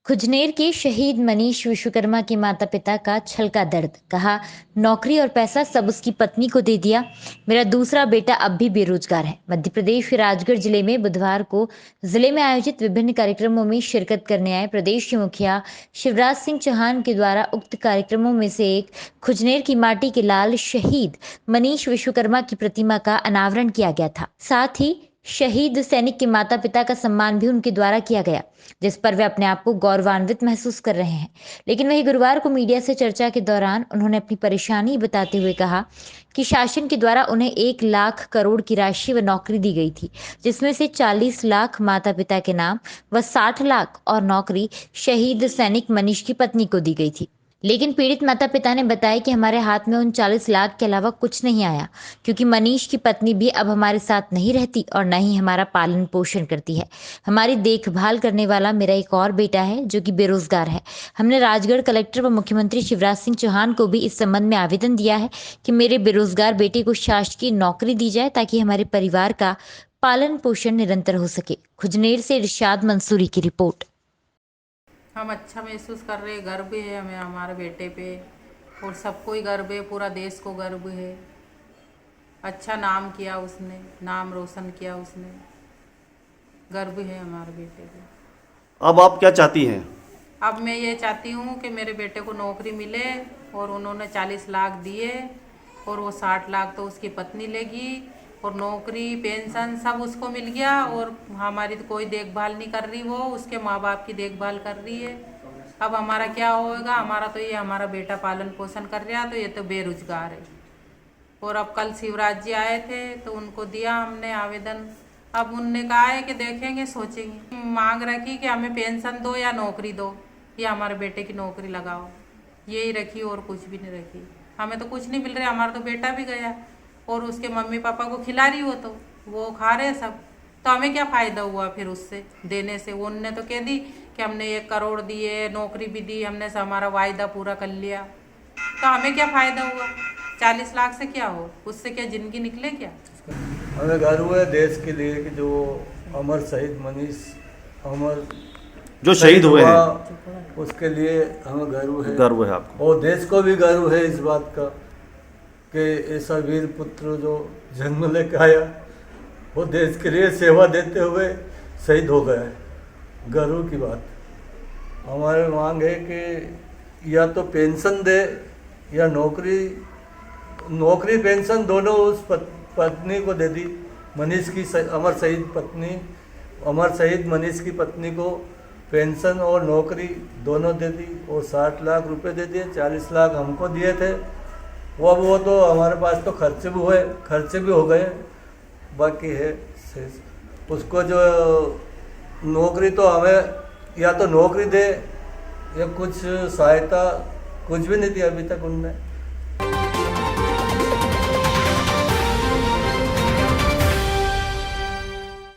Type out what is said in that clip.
खुजनेर के शहीद मनीष विश्वकर्मा के माता पिता का छलका दर्द। कहा, नौकरी और पैसा सब उसकी पत्नी को दे दिया। मेरा दूसरा बेटा अब भी बेरोजगार है। मध्य प्रदेश के राजगढ़ जिले में बुधवार को जिले में आयोजित विभिन्न कार्यक्रमों में शिरकत करने आए प्रदेश के मुखिया शिवराज सिंह चौहान के द्वारा उक्त कार्यक्रमों में से एक खुजनेर की माटी के लाल शहीद मनीष विश्वकर्मा की प्रतिमा का अनावरण किया गया था। साथ ही शहीद सैनिक के माता पिता का सम्मान भी उनके द्वारा किया गया, जिस पर वे अपने आप को गौरवान्वित महसूस कर रहे हैं। लेकिन वही गुरुवार को मीडिया से चर्चा के दौरान उन्होंने अपनी परेशानी बताते हुए कहा कि शासन के द्वारा उन्हें 1 लाख करोड़ की राशि व नौकरी दी गई थी, जिसमें से 40 लाख माता पिता के नाम व 60 लाख और नौकरी शहीद सैनिक मनीष की पत्नी को दी गई थी। लेकिन पीड़ित माता पिता ने बताया कि हमारे हाथ में उन 40 लाख के अलावा कुछ नहीं आया, क्योंकि मनीष की पत्नी भी अब हमारे साथ नहीं रहती और न ही हमारा पालन पोषण करती है। हमारी देखभाल करने वाला मेरा एक और बेटा है जो कि बेरोजगार है। हमने राजगढ़ कलेक्टर व मुख्यमंत्री शिवराज सिंह चौहान को भी इस संबंध में आवेदन दिया है कि मेरे बेरोजगार बेटे को शासकीय नौकरी दी जाए, ताकि हमारे परिवार का पालन पोषण निरंतर हो सके। खुजनेर से इरशाद मंसूरी की रिपोर्ट। हम अच्छा महसूस कर रहे हैं, गर्व है हमें हमारे बेटे पे और सबको ही गर्व है, पूरा देश को गर्व है। अच्छा नाम किया उसने, नाम रोशन किया उसने, गर्व है हमारे बेटे पे। अब आप क्या चाहती हैं? अब मैं ये चाहती हूँ कि मेरे बेटे को नौकरी मिले और उन्होंने 40 लाख दिए और वो 60 लाख तो उसकी पत्नी लेगी और नौकरी पेंशन सब उसको मिल गया और हमारी तो कोई देखभाल नहीं कर रही, वो उसके माँ बाप की देखभाल कर रही है। अब हमारा क्या होगा? हमारा तो ये हमारा बेटा पालन पोषण कर रहा, तो ये तो बेरोजगार है। और अब कल शिवराज जी आए थे तो उनको दिया हमने आवेदन। अब उनने कहा है कि देखेंगे, सोचेंगे। मांग रखी कि हमें पेंशन दो या नौकरी दो या हमारे बेटे की नौकरी लगाओ, यही रखी और कुछ भी नहीं रखी। हमें तो कुछ नहीं मिल रहा, हमारा तो बेटा भी गया और उसके मम्मी पापा को खिला रही हो तो वो खा रहे सब, तो हमें क्या फ़ायदा हुआ फिर उससे देने से? उनने तो कह दी कि हमने 1 करोड़ दिए, नौकरी भी दी, हमने हमारा वायदा पूरा कर लिया, तो हमें क्या फ़ायदा हुआ? 40 लाख से क्या हो? उससे क्या ज़िंदगी निकले क्या? हमें गर्व है देश के लिए कि जो अमर शहीद मनीष अमर जो शहीद हुए हैं उसके लिए हमें गर्व है आपको। और देश को भी गर्व है इस बात का कि ऐसा वीर पुत्र जो जन्म लेकर आया वो देश के लिए सेवा देते हुए शहीद हो गया है। गर्व की बात। हमारी मांग है कि या तो पेंशन दे या नौकरी पेंशन दोनों उस पत्नी को दे दी। मनीष की अमर शहीद मनीष की पत्नी को पेंशन और नौकरी दोनों दे दी और 60 लाख रुपए दे दिए। 40 लाख हमको दिए थे, वो तो हमारे पास तो खर्चे भी हो गए, बाकी है शेष। उसको जो नौकरी तो हमें या तो नौकरी दे या कुछ सहायता, कुछ भी नहीं दी अभी तक उनने।